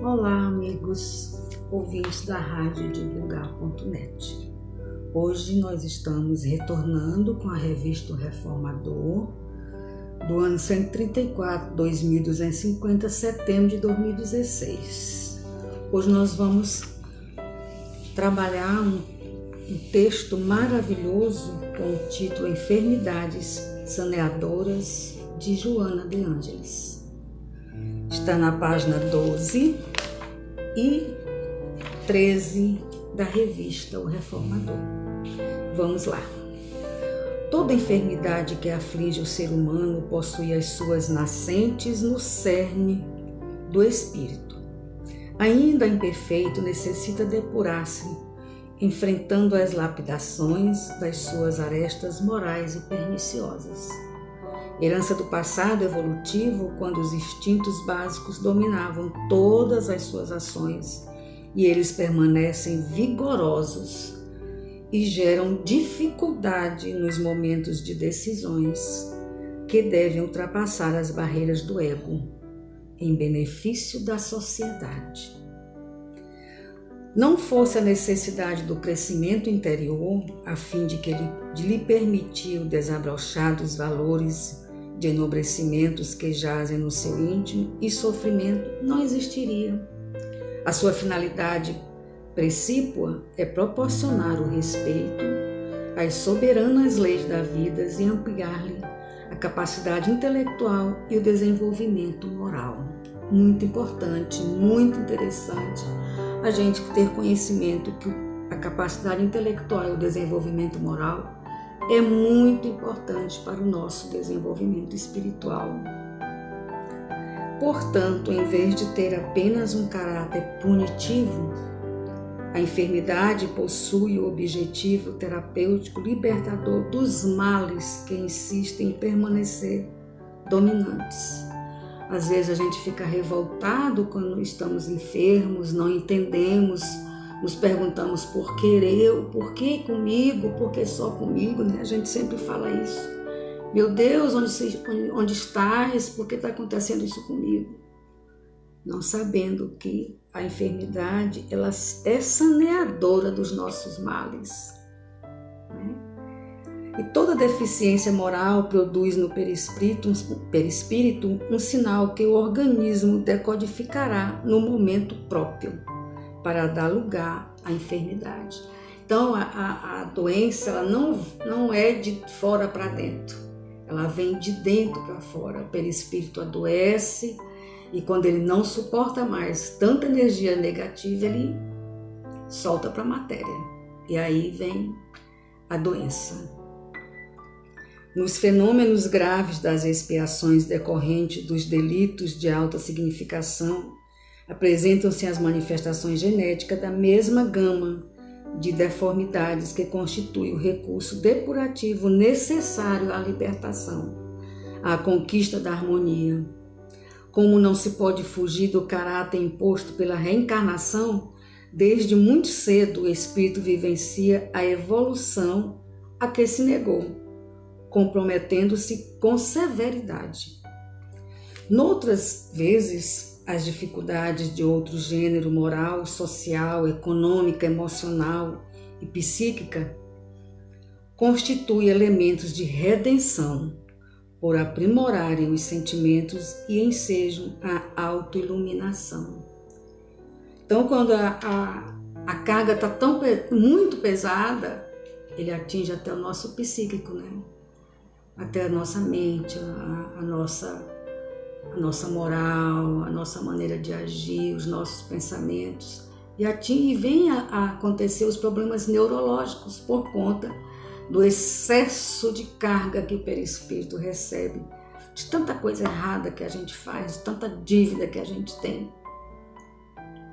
Olá, amigos ouvintes da Rádio Divulgar.net. Hoje nós estamos retornando com a revista O Reformador do ano 134, 2250, setembro de 2016. Hoje nós vamos trabalhar um texto maravilhoso com o título Enfermidades Saneadoras, de Joana de Ângeles. Está na página 12 e 13 da revista O Reformador. Vamos lá. Toda enfermidade que aflige o ser humano possui as suas nascentes no cerne do espírito. Ainda imperfeito, necessita depurar-se, enfrentando as lapidações das suas arestas morais e perniciosas. Herança do passado evolutivo, quando os instintos básicos dominavam todas as suas ações e eles permanecem vigorosos e geram dificuldade nos momentos de decisões que devem ultrapassar as barreiras do ego em benefício da sociedade. Não fosse a necessidade do crescimento interior, a fim de lhe permitir o desabrochar dos valores de enobrecimentos que jazem no seu íntimo, e sofrimento não existiria. A sua finalidade precípua é proporcionar o respeito às soberanas leis da vida e ampliar-lhe a capacidade intelectual e o desenvolvimento moral. Muito importante, muito interessante a gente ter conhecimento que a capacidade intelectual e o desenvolvimento moral é muito importante para o nosso desenvolvimento espiritual. Portanto, em vez de ter apenas um caráter punitivo, a enfermidade possui o objetivo terapêutico libertador dos males que insistem em permanecer dominantes. Às vezes a gente fica revoltado quando estamos enfermos, não entendemos, nos perguntamos por que eu, por que comigo, por que só comigo, né? A gente sempre fala isso. Meu Deus, onde estás? Por que está acontecendo isso comigo? Não sabendo que a enfermidade ela é saneadora dos nossos males, né? E toda deficiência moral produz no perispírito um sinal que o organismo decodificará no momento próprio para dar lugar à enfermidade. Então, a doença ela não é de fora para dentro, ela vem de dentro para fora. O perispírito adoece e quando ele não suporta mais tanta energia negativa, ele solta para a matéria. E aí vem a doença. Nos fenômenos graves das expiações decorrentes dos delitos de alta significação, apresentam-se as manifestações genéticas da mesma gama de deformidades que constitui o recurso depurativo necessário à libertação, à conquista da harmonia. Como não se pode fugir do caráter imposto pela reencarnação, desde muito cedo o espírito vivencia a evolução a que se negou, comprometendo-se com severidade. Noutras vezes, as dificuldades de outro gênero moral, social, econômica, emocional e psíquica constituem elementos de redenção por aprimorarem os sentimentos e ensejam a autoiluminação. Então, quando a carga está muito pesada, ele atinge até o nosso psíquico, né? Até a nossa mente, a nossa moral, a nossa maneira de agir, os nossos pensamentos, e vem a acontecer os problemas neurológicos por conta do excesso de carga que o perispírito recebe, de tanta coisa errada que a gente faz, de tanta dívida que a gente tem.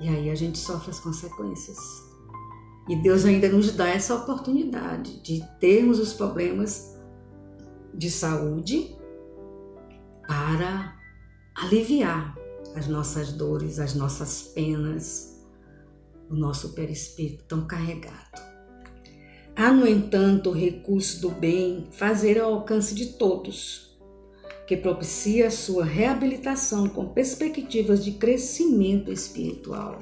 E aí a gente sofre as consequências. E Deus ainda nos dá essa oportunidade de termos os problemas de saúde para aliviar as nossas dores, as nossas penas, o nosso perispírito tão carregado. Há, no entanto, o recurso do bem fazer ao alcance de todos, que propicia a sua reabilitação com perspectivas de crescimento espiritual.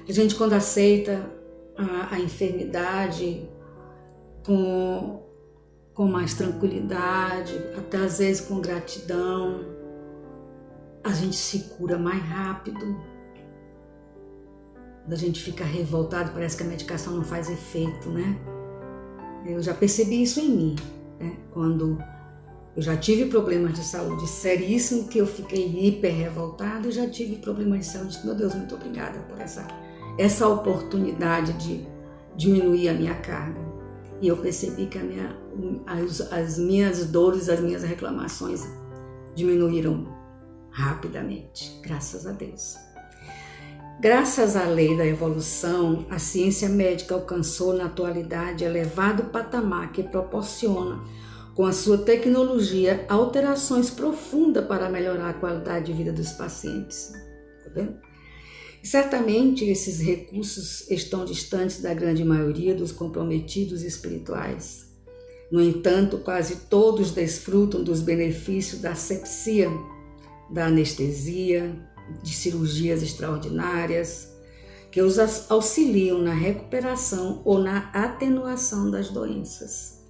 A gente, quando aceita a enfermidade com mais tranquilidade, até às vezes com gratidão, a gente se cura mais rápido. Quando a gente fica revoltado, parece que a medicação não faz efeito, né? Eu já percebi isso em mim, né? Quando eu já tive problemas de saúde seríssimos, que eu fiquei hiper revoltada, eu já tive problemas de saúde, meu Deus, muito obrigada por essa oportunidade de diminuir a minha carga. E eu percebi que as minhas dores, as minhas reclamações diminuíram rapidamente, graças a Deus. Graças à lei da evolução, a ciência médica alcançou na atualidade elevado patamar que proporciona, com a sua tecnologia, alterações profundas para melhorar a qualidade de vida dos pacientes. Tá vendo? E certamente esses recursos estão distantes da grande maioria dos comprometidos espirituais. No entanto, quase todos desfrutam dos benefícios da asepsia, da anestesia, de cirurgias extraordinárias, que os auxiliam na recuperação ou na atenuação das doenças.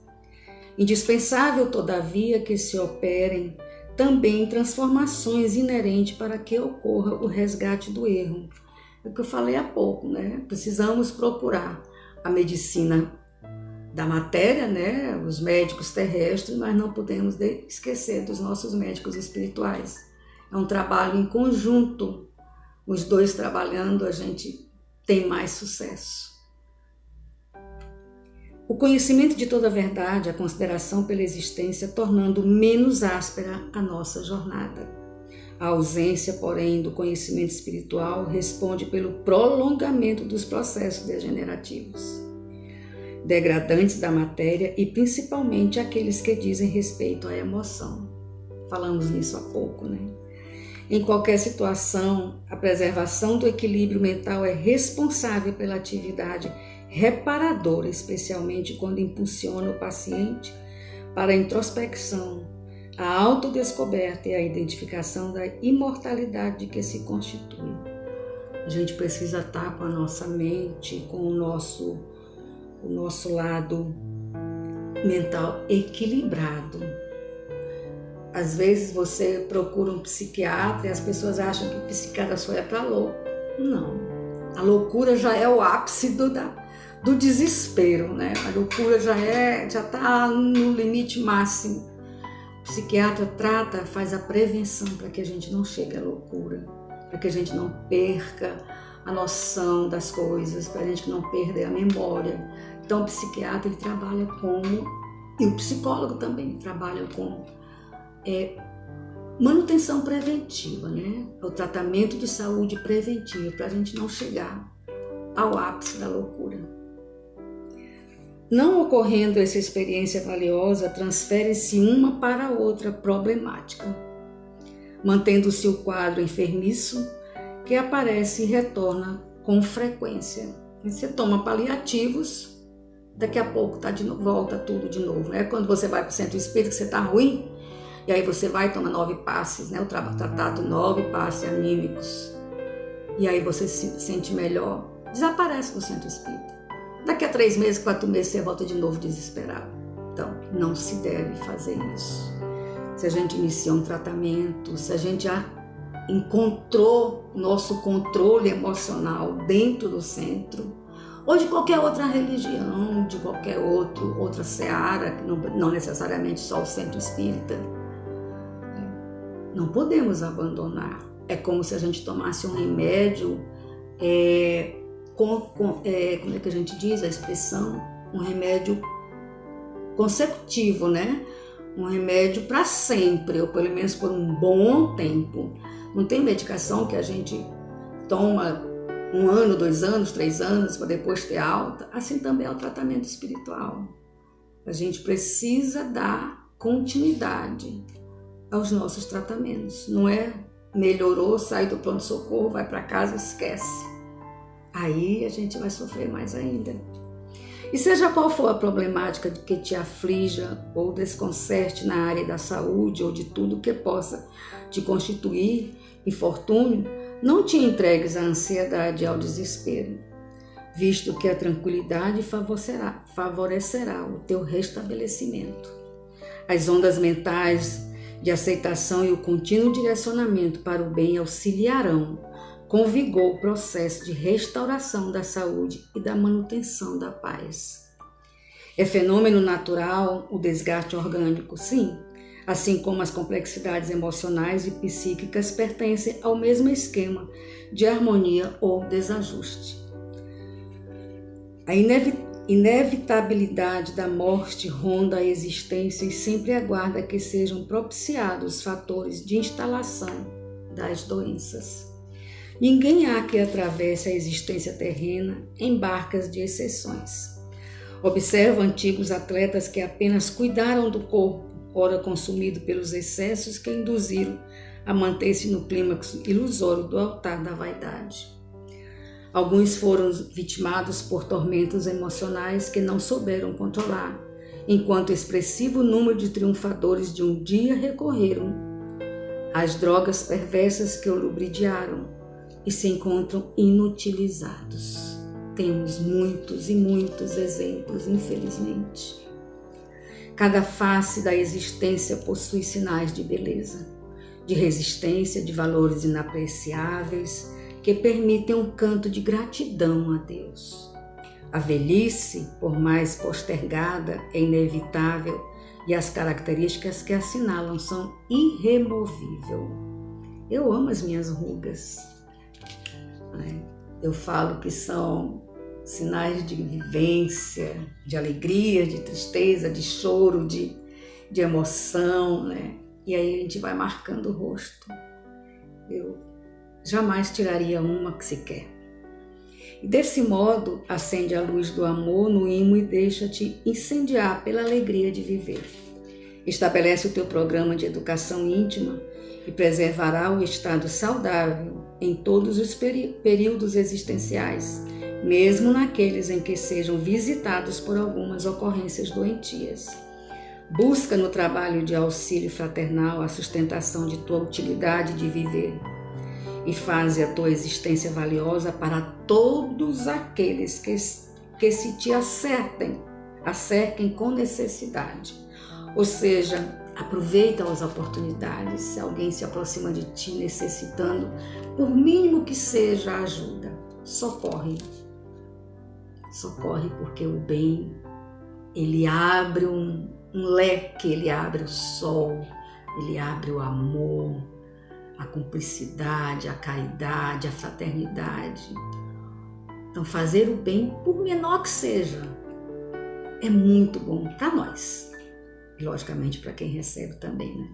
Indispensável, todavia, que se operem também transformações inerentes para que ocorra o resgate do erro. É o que eu falei há pouco, né? Precisamos procurar a medicina da matéria, né? Os médicos terrestres, mas não podemos esquecer dos nossos médicos espirituais. É um trabalho em conjunto, os dois trabalhando, a gente tem mais sucesso. O conhecimento de toda a verdade, a consideração pela existência, tornando menos áspera a nossa jornada. A ausência, porém, do conhecimento espiritual responde pelo prolongamento dos processos degenerativos, degradantes da matéria e principalmente aqueles que dizem respeito à emoção. Falamos nisso há pouco, né? Em qualquer situação, a preservação do equilíbrio mental é responsável pela atividade reparadora, especialmente quando impulsiona o paciente para a introspecção, a autodescoberta e a identificação da imortalidade de que se constitui. A gente precisa estar com a nossa mente, com o nosso lado mental equilibrado. Às vezes você procura um psiquiatra e as pessoas acham que o psiquiatra só é para louco. Não. A loucura já é o ápice do desespero, né? A loucura já está no limite máximo. O psiquiatra faz a prevenção para que a gente não chegue à loucura, para que a gente não perca a noção das coisas, para a gente não perder a memória. Então o psiquiatra ele trabalha e o psicólogo também trabalha com manutenção preventiva, né? O tratamento de saúde preventivo para a gente não chegar ao ápice da loucura. Não ocorrendo essa experiência valiosa, transfere-se uma para a outra problemática, mantendo-se o quadro enfermiço que aparece e retorna com frequência. E você toma paliativos, daqui a pouco volta tudo de novo, né? Quando você vai para o centro espírita que você está ruim, e aí você vai e toma 9 passes, né? O tratado 9 passes anímicos. E aí você se sente melhor, desaparece do centro espírita. Daqui a 3 meses, 4 meses, você volta de novo desesperado. Então, não se deve fazer isso. Se a gente inicia um tratamento, se a gente já encontrou nosso controle emocional dentro do centro, ou de qualquer outra religião, de qualquer outra seara, não necessariamente só o centro espírita, não podemos abandonar. É como se a gente tomasse um remédio, como é que a gente diz a expressão? Um remédio consecutivo, né? Um remédio para sempre, ou pelo menos por um bom tempo. Não tem medicação que a gente toma 1 ano, 2 anos, 3 anos, para depois ter alta. Assim também é o tratamento espiritual. A gente precisa dar continuidade aos nossos tratamentos. Não é melhorou, sai do pronto-socorro, vai para casa e esquece. Aí a gente vai sofrer mais ainda. E seja qual for a problemática que te aflija ou desconcerte na área da saúde ou de tudo que possa te constituir infortúnio, não te entregues à ansiedade e ao desespero, visto que a tranquilidade favorecerá o teu restabelecimento. As ondas mentais de aceitação e o contínuo direcionamento para o bem auxiliarão com vigor o processo de restauração da saúde e da manutenção da paz. É fenômeno natural o desgaste orgânico, sim, assim como as complexidades emocionais e psíquicas pertencem ao mesmo esquema de harmonia ou desajuste. A inevitabilidade da morte ronda a existência e sempre aguarda que sejam propiciados fatores de instalação das doenças. Ninguém há que atravesse a existência terrena em barcas de exceções. Observa antigos atletas que apenas cuidaram do corpo, ora consumido pelos excessos que induziram a manter-se no clímax ilusório do altar da vaidade. Alguns foram vitimados por tormentos emocionais que não souberam controlar, enquanto o expressivo número de triunfadores de um dia recorreram às drogas perversas que o lubridiaram e se encontram inutilizados. Temos muitos e muitos exemplos, infelizmente. Cada face da existência possui sinais de beleza, de resistência, de valores inapreciáveis que permitem um canto de gratidão a Deus. A velhice, por mais postergada, é inevitável e as características que assinalam são irremovíveis. Eu amo as minhas rugas. Eu falo que são sinais de vivência, de alegria, de tristeza, de choro, de emoção, né? E aí a gente vai marcando o rosto. Eu jamais tiraria uma que sequer. E desse modo, acende a luz do amor no imo e deixa-te incendiar pela alegria de viver. Estabelece o teu programa de educação íntima e preservará o estado saudável em todos os períodos existenciais, mesmo naqueles em que sejam visitados por algumas ocorrências doentias. Busca no trabalho de auxílio fraternal a sustentação de tua utilidade de viver e faze a tua existência valiosa para todos aqueles que se te acerquem com necessidade. Ou seja, aproveita as oportunidades. Se alguém se aproxima de ti necessitando, por mínimo que seja a ajuda, socorre. Socorre, porque o bem, ele abre um leque, ele abre o sol, ele abre o amor, a cumplicidade, a caridade, a fraternidade. Então, fazer o bem, por menor que seja, é muito bom para nós. E, logicamente, para quem recebe também, né?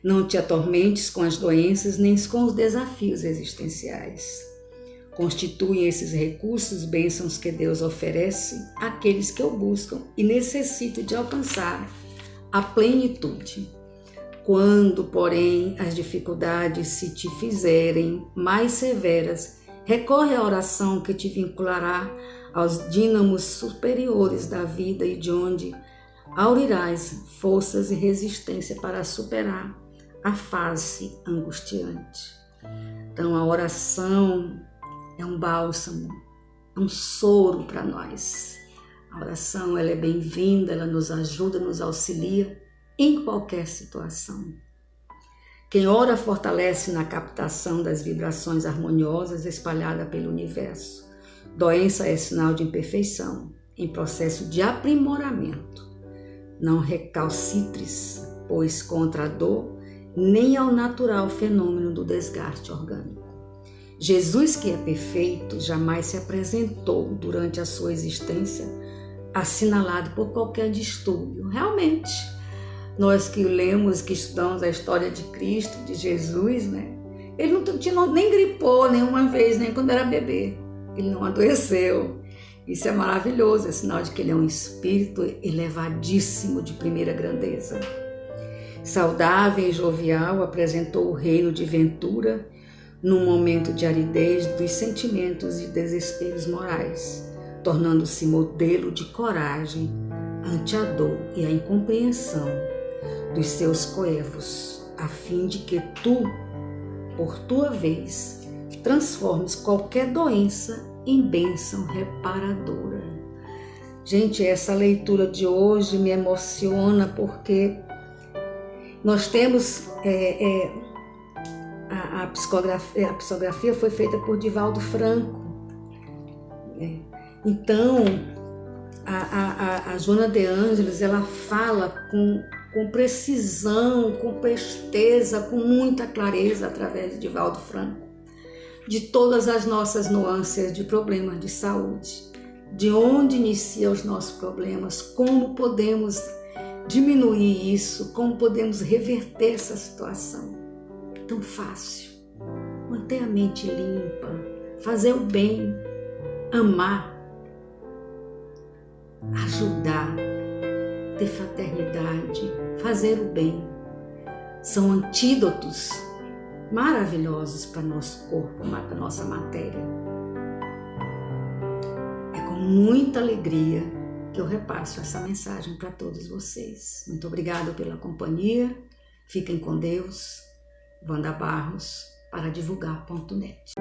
Não te atormentes com as doenças nem com os desafios existenciais. Constituem esses recursos bênçãos que Deus oferece àqueles que o buscam e necessitam de alcançar a plenitude. Quando, porém, as dificuldades se te fizerem mais severas, recorre à oração que te vinculará aos dínamos superiores da vida e de onde aurirás forças e resistência para superar a fase angustiante. Então, a oração é um bálsamo, é um soro para nós. A oração, ela é bem-vinda, ela nos ajuda, nos auxilia em qualquer situação. Quem ora fortalece na captação das vibrações harmoniosas espalhadas pelo universo. Doença é sinal de imperfeição, em processo de aprimoramento. Não recalcitres, pois, contra a dor, nem ao natural fenômeno do desgaste orgânico. Jesus, que é perfeito, jamais se apresentou durante a sua existência assinalado por qualquer distúrbio. Realmente, nós que lemos, que estudamos a história de Cristo, de Jesus, né? Ele nem gripou nenhuma vez, nem quando era bebê. Ele não adoeceu. Isso é maravilhoso, é sinal de que ele é um espírito elevadíssimo de primeira grandeza. Saudável e jovial, apresentou o reino de ventura num momento de aridez dos sentimentos e desesperos morais, tornando-se modelo de coragem ante a dor e a incompreensão dos seus coevos, a fim de que tu, por tua vez, transformes qualquer doença em bênção reparadora. Gente, essa leitura de hoje me emociona porque nós temos a psicografia foi feita por Divaldo Franco. Então, a Joana de Ângeles, ela fala com precisão, com presteza, com muita clareza, através de Divaldo Franco, de todas as nossas nuances de problemas de saúde, de onde iniciam os nossos problemas, como podemos diminuir isso, como podemos reverter essa situação. Tão fácil. Manter a mente limpa, fazer o bem, amar, ajudar, ter fraternidade, fazer o bem. São antídotos maravilhosos para nosso corpo, para nossa matéria. É com muita alegria que eu repasso essa mensagem para todos vocês. Muito obrigada pela companhia. Fiquem com Deus. Wanda Barros, para divulgar.net.